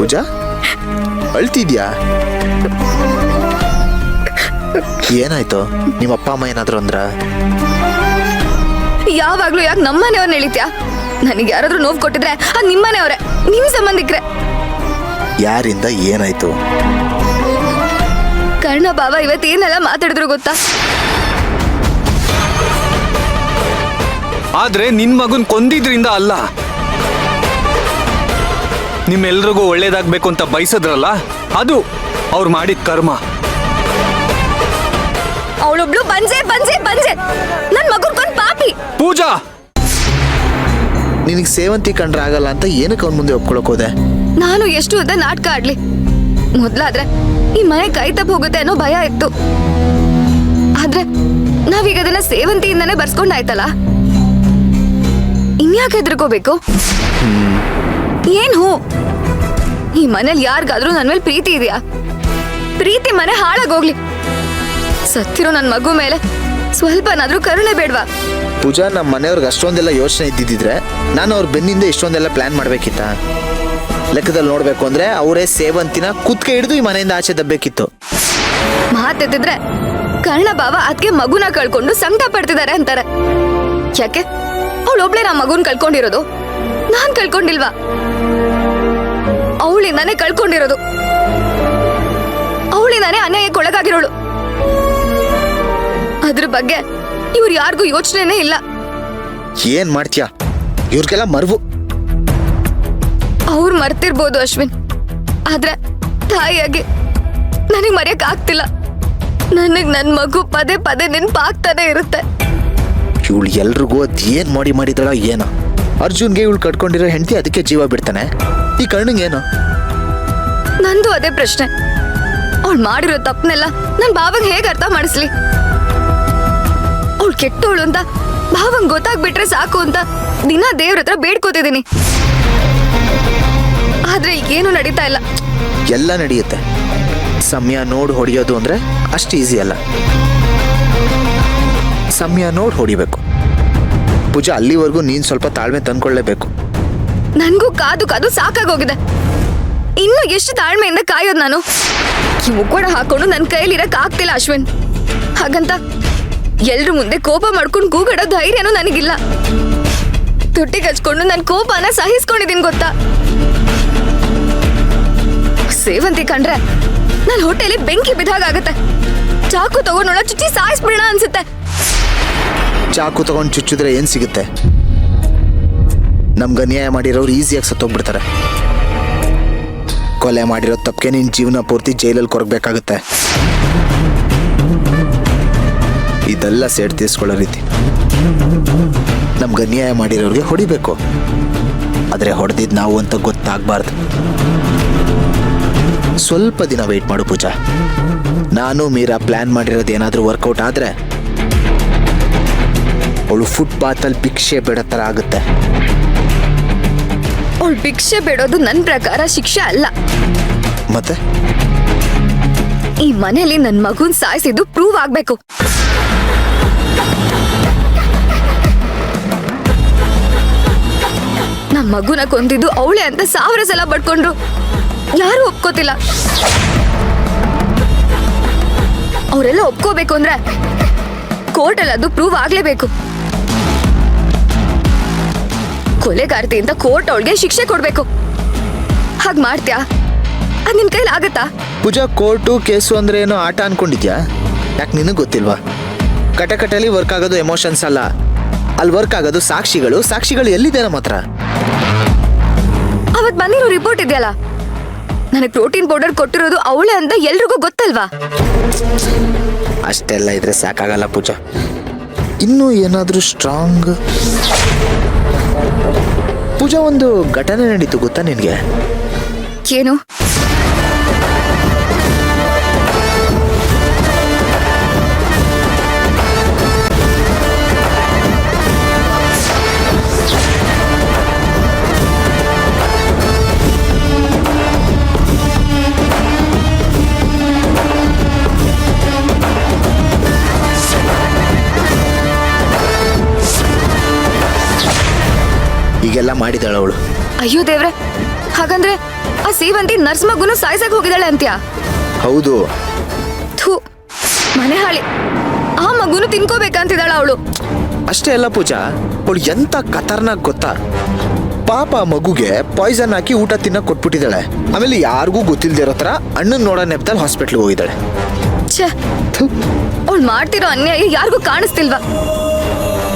ಪೂಜಾ ಅಳ್ತಿದ್ಯಾ? ಏನಾಯ್ತು? ನಿಮ್ಮ ಅಪ್ಪ ಅಮ್ಮ ಏನಾದ್ರು ಅಂದ್ರ? ಯಾವಾಗ್ಲೂ ಯಾಕೆ ನಮ್ಮನೆಯವ್ರನ್ನ ಎಳಿತ್ಯಾ? ನನಗೆ ಯಾರಾದ್ರೂ ನೋವು ಕೊಟ್ಟಿದ್ರೆ ಅದು ನಿಮ್ಮನೆಯವ್ರೆ, ನಿಮ್ ಸಂಬಂಧಿಕ್ರೆ. ಯಾರಿಂದ ಏನಾಯ್ತು? ಕರ್ಣ ಬಾವ ಇವತ್ತೇನೆಲ್ಲ ಮಾತಾಡಿದ್ರು ಗೊತ್ತಾ? ಆದ್ರೆ ನಿನ್ ಮಗನ್ ಕೊಂದಿದ್ರಿಂದ ಅಲ್ಲ, ನಿಮ್ಮೆಲ್ರಿಗೂ ಒಳ್ಳೇದಾಗ್ಬೇಕು ಅಂತ ಬಯಸದ್ರಲ್ಲ, ಅದು ಅವ್ರು ಮಾಡಿದ ಕರ್ಮ. ಅವಳೊಬ್ಳು ಬಂಜೆ ಬಂಜೆ ಬಂಜೆ, ನನ್ ಮಗುನ್ ಕೊಂದ್ ಪಾಪಿ. ಪೂಜಾ, ನಿನಗೆ ಸೇವಂತಿ ಕಂಡ್ರೆ ಆಗಲ್ಲ ಅಂತ ಏನಕ್ಕೆ ಅವ್ನ ಮುಂದೆ ಒಪ್ಕೊಳಕ್ ಹೋದೆ? ನಾನು ಎಷ್ಟು ಉದ್ದ ನಾಟಕ ಆಡ್ಲಿ? ಮೊದ್ಲಾದ್ರೆ ಈ ಮನೆ ಕೈ ತಪ್ಪ ಹೋಗುತ್ತೆ ಅನ್ನೋ ಭಯ ಇತ್ತು. ಆದ್ರೆ ನಾವೀಗ ಅದನ್ನ ಸೇವಂತಿಯಿಂದಾನೇ ಬರ್ಸ್ಕೊಂಡಾಯ್ತಲ್ಲ, ಇನ್ಯಾಕೆ ಹೆದರ್ಕೋಬೇಕು? ಏನ್ ಹೂ? ಈ ಮನೇಲಿ ಯಾರಿಗಾದ್ರೂ ನನ್ ಮೇಲೆ ಪ್ರೀತಿ ಇದೆಯಾ? ಪ್ರೀತಿ ಮನೆ ಹಾಳಾಗೋಗ್ಲಿ, ಸತ್ತಿರೋ ನನ್ ಮಗು ಮೇಲೆ ಸ್ವಲ್ಪನಾದ್ರೂ ಕರುಣೆ ಬೇಡ್ವಾ? ಪೂಜಾ, ನಮ್ಮ ಮನೆಯವ್ರಿಗೆ ಅಷ್ಟೊಂದೆಲ್ಲ ಯೋಚನೆ ಇದ್ದಿದ್ರೆ ನಾನು ಅವ್ರ ಬೆನ್ನಿಂದ ಇಷ್ಟೊಂದೆಲ್ಲ ಪ್ಲಾನ್ ಮಾಡ್ಬೇಕಿತ್ತ? ಲೆಕ್ಕದಲ್ಲಿ ನೋಡ್ಬೇಕು ಅಂದ್ರೆ ಅವರೇ ಸೇವಂತಿನ ಕುತ್ಕೆ ಹಿಡಿದು ಈ ಮನೆಯಿಂದ ಆಚೆ ದಬ್ಬೇಕಿತ್ತು. ಮಾತೆತ್ತಿದ್ರೆ ಕರ್ಣ ಬಾವ ಅದಕ್ಕೆ ಮಗುನ ಕಳ್ಕೊಂಡು ಸಂಕಟ ಪಡ್ತಿದ್ದಾರೆ ಅಂತಾರೆ. ಯಾಕೆ ಅವಳೊಬ್ಳೆ ನಮ್ಮ ಮಗುನ್ ಕಳ್ಕೊಂಡಿರೋದು? ನಾನ್ ಕಳ್ಕೊಂಡಿಲ್ವಾ? ಅವಳಿಂದಾನೇ ಕಳ್ಕೊಂಡಿರೋದು, ಅವಳಿಂದಾನೇ ಅನ್ಯಾಯಕ್ಕೆ ಒಳಗಾಗಿರೋಳು. ಅದ್ರ ಬಗ್ಗೆ ಇವ್ರು ಯಾರಿಗೂ ಯೋಚನೆನೇ ಇಲ್ಲ. ಏನ್ ಮಾಡ್ತೀಯಾ? ಇವ್ರಿಗೆಲ್ಲ ಮರ್ವು. ಅವ್ರು ಮರ್ತಿರ್ಬೋದು ಅಶ್ವಿನ್, ಆದ್ರೆ ತಾಯಿಯಾಗಿ ನನಗ್ ಮರೆಯಕ್ ಆಗ್ತಿಲ್ಲ. ನನಗ್ ನನ್ ಮಗು ಪದೇ ಪದೇ ನೆನ್ಪಾಗ್ತಾನೆ ಇರುತ್ತೆ. ಇವಳು ಎಲ್ರಿಗೂ ಅದ್ ಏನ್ ಮಾಡಿದಳ ಏನೋ. ಅರ್ಜುನ್ಗೆ ಇವಳು ಕಟ್ಕೊಂಡಿರೋ ಹೆಂಡತಿ ಅದಕ್ಕೆ ಜೀವ ಬಿಡ್ತಾನೆ, ಈ ಕರ್ಣಂಗೆ ಏನು? ನಂದು ಅದೇ ಪ್ರಶ್ನೆ. ಅವಳು ಮಾಡಿರೋ ತಪ್ಪನೆಲ್ಲ ನನ್ ಭಾವಂಗ್ ಹೇಗ್ ಅರ್ಥ ಮಾಡಿಸ್ಲಿ? ಅವಳು ಕೆಟ್ಟವಳು ಅಂತ ಭಾವಂಗ್ ಗೊತ್ತಾಗ್ಬಿಟ್ರೆ ಸಾಕು ಅಂತ ದಿನ ದೇವ್ರ ಹತ್ರ ಬೇಡ್ಕೋತಿದ್ದೀನಿ. ಆದ್ರೆ ಈಗೇನು ನಡೀತಾ ಇಲ್ಲ. ಎಲ್ಲ ನಡೆಯುತ್ತೆ. ಸಮಯ ನೋಡಿ ಹೊಡಿಯೋದು ಅಂದ್ರೆ ಅಷ್ಟು ಈಸಿ ಅಲ್ಲ. ಸಮಯ ನೋಡಿ ಹೊಡಿಬೇಕು ಪೂಜಾ. ಅಲ್ಲಿವರೆಗೂ ನೀನ್ ಸ್ವಲ್ಪ ತಾಳ್ಮೆ ತಂದ್ಕೊಳ್ಳೇಬೇಕು. ನನ್ಗೂ ಕಾದು ಕಾದು ಸಾಕಾಗೋಗಿದೆ. ಇನ್ನು ಎಷ್ಟು ತಾಳ್ಮೆಯಿಂದ ಕಾಯೋದು ನಾನು? ಈ ಮುಕ್ಕೋಡ ಹಾಕೊಂಡು ನನ್ ಕೈಲಿರಕ್ ಆಗ್ತಿಲ್ಲ ಅಶ್ವಿನ್. ಹಾಗಂತ ಎಲ್ರ ಮುಂದೆ ಕೋಪ ಮಾಡ್ಕೊಂಡು ಕೂಗಾಡೋ ಧೈರ್ಯನೂ ನನಗಿಲ್ಲ. ತುಟ್ಟಿಗೆ ಹಚ್ಕೊಂಡು ನನ್ ಕೋಪನ ಸಹಿಸ್ಕೊಂಡಿದೀನಿ ಗೊತ್ತಾ? ಸೇವಂತಿ ಕಂಡ್ರೆ ನನ್ ಹೊಟ್ಟೆಲಿ ಬೆಂಕಿ ಬಿದ್ದಾಗತ್ತೆ. ಚಾಕು ತಗೊಂಡೋಳ ಚುಚ್ಚಿ ಸಾಯಿಸ್ಬಿಡೋಣ ಅನ್ಸುತ್ತೆ. ಚಾಕು ತಗೊಂಡು ಚುಚ್ಚಿದ್ರೆ ಏನ್ ಸಿಗುತ್ತೆ? ನಮ್ಗೆ ಅನ್ಯಾಯ ಮಾಡಿರೋರು ಈಸಿಯಾಗಿ ಸತ್ತೋಗ್ಬಿಡ್ತಾರೆ. ಕೊಲೆ ಮಾಡಿರೋ ತಪ್ಪಿಗೆ ನಿನ್ ಜೀವನ ಪೂರ್ತಿ ಜೈಲಲ್ಲಿ ಕೊರಗಬೇಕಾಗುತ್ತೆ. ಇದೆಲ್ಲ ಸೇಡ್ ತೀರ್ಸ್ಕೊಳ್ಳೋ ರೀತಿ. ನಮ್ಗೆ ಅನ್ಯಾಯ ಮಾಡಿರೋರಿಗೆ ಹೊಡಿಬೇಕು, ಆದ್ರೆ ಹೊಡೆದಿದ್ ನಾವು ಅಂತ ಗೊತ್ತಾಗಬಾರ್ದು. ಸ್ವಲ್ಪ ದಿನ ವೆಯ್ಟ್ ಮಾಡು ಪೂಜಾ. ನಾನು ಮೀರಾ ಪ್ಲಾನ್ ಮಾಡಿರೋದು ಏನಾದ್ರೂ ವರ್ಕೌಟ್ ಆದ್ರೆ ಅವಳು ಫುಟ್ಪಾತಲ್ಲಿ ಭಿಕ್ಷೆ ಬೇಡೋ ಥರ ಆಗುತ್ತೆ. ಅವಳು ಭಿಕ್ಷೆ ಬೇಡೋದು ನನ್ನ ಪ್ರಕಾರ ಶಿಕ್ಷೆ ಅಲ್ಲ. ಮತ್ತೆ ಈ ಮನೆಯಲ್ಲಿ ನನ್ ಮಗುನ್ ಸಾಯಿಸಿದ್ದು ಪ್ರೂವ್ ಆಗ್ಬೇಕು. ನಮ್ ಮಗುನ ಕೊಂದಿದ್ದು ಅವಳೆ ಅಂತ 1000 ಸಲ ಬಡ್ಕೊಂಡ್ರು ಯಾರು ಒಪ್ಕೋತಿಲ್ಲ. ಅವರೆಲ್ಲ ಒಪ್ಕೋಬೇಕು ಅಂದ್ರೆ ಕೋರ್ಟಲ್ಲಿ ಅದು ಪ್ರೂವ್ ಆಗ್ಲೇಬೇಕು. ಕೊಲೆಗಾರ್ತಿ ಅಂತ ಕೋರ್ಟ್ ಅವಳಿಗೆ ಶಿಕ್ಷೆ ಕೊಡ್ಬೇಕು. ಹಾಗ್ ಮಾಡ್ತ್ಯಾ? ಅದ್ ನಿನ್ ಕೈಲಿ ಆಗತ್ತಾ? ಪೂಜಾ, ಕೋರ್ಟು ಕೇಸು ಅಂದ್ರೆ ಏನೋ ಆಟ ಅನ್ಕೊಂಡಿದ್ಯಾ? ಯಾಕೆ ನಿನಗೆ ಗೊತ್ತಿಲ್ವಾ? ಕಟಕಟಲ್ಲಿ ವರ್ಕ್ ಆಗೋದು ಎಮೋಷನ್ಸ್ ಅಲ್ಲ, ಅಲ್ಲಿ ವರ್ಕ್ ಆಗೋದು ಸಾಕ್ಷಿಗಳು. ಸಾಕ್ಷಿಗಳು ಎಲ್ಲಿದೆ ನಮ್ಮ ಹತ್ರ? ಅವತ್ ಬಂದಿರೋ ರಿಪೋರ್ಟ್ ಇದೆಯಲ್ಲ, ನನಗೆ ಪ್ರೋಟೀನ್ ಪೌಡರ್ ಕೊಟ್ಟಿರೋದು ಅವಳೆ ಅಂತ ಎಲ್ರಿಗೂ ಗೊತ್ತಲ್ವಾ? ಅಷ್ಟೆಲ್ಲ ಇದ್ರೆ ಸಾಕಾಗಲ್ಲ ಪೂಜಾ. ಇನ್ನೂ ಏನಾದ್ರೂ ಸ್ಟ್ರಾಂಗ್. ಪೂಜಾ, ಒಂದು ಘಟನೆ ನಡೀತು ಗೊತ್ತಾ ನಿನ್ಗೆ? ಏನು? ಈಗೆಲ್ಲ ಮಾಡಿದಾಳ ಅವಳು. ಅಯ್ಯೋ ದೇವ್ರೆ, ಹಾಗಂದ್ರೆ ಆ ಸೇವಂತಿ ನರ್ಸ್ ಮಗುನು ಸಾಯ್ಸಕ್ ಹೋಗಿದ್ದಾಳೆ ಅಂತ್ಯಾ? ಹೌದು. ಥೂ, ಮನೆ ಹಾಳಿ. ಆ ಮಗುನು ತಿನ್ಕೋಬೇಕಂತಿದ್ದಾಳ ಅವಳು. ಅಷ್ಟೇ ಅಲ್ಲ ಪೂಜಾ, ಅವಳು ಎಂತ ಖತರ್ನಾಕ್ ಗೊತ್ತಾ? ಪಾಪ ಆ ಮಗುಗೆ ಪಾಯ್ಸನ್ ಹಾಕಿ ಊಟ ತಿನ್ನಕ್ ಕೊಟ್ಬಿಟ್ಟಿದ್ದಾಳೆ. ಆಮೇಲೆ ಯಾರಿಗೂ ಗೊತ್ತಿಲ್ದೇ ಇರೋ ತರ ಅಣ್ಣನ್ ನೋಡೋ ನೆಪದಲ್ಲಿ ಹಾಸ್ಪಿಟ್ಲ್ಗೆ ಹೋಗಿದ್ದಾಳೆ. ಛೇ, ಅವಳು ಮಾಡ್ತಿರೋ ಅನ್ಯಾಯ ಯಾರಿಗೂ ಕಾಣಿಸ್ತಿಲ್ವಾ?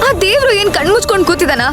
ಆ ದೇವ್ರು ಏನ್ ಕಣ್ಮುಚ್ಕೊಂಡ್ ಕೂತಿದಾನ?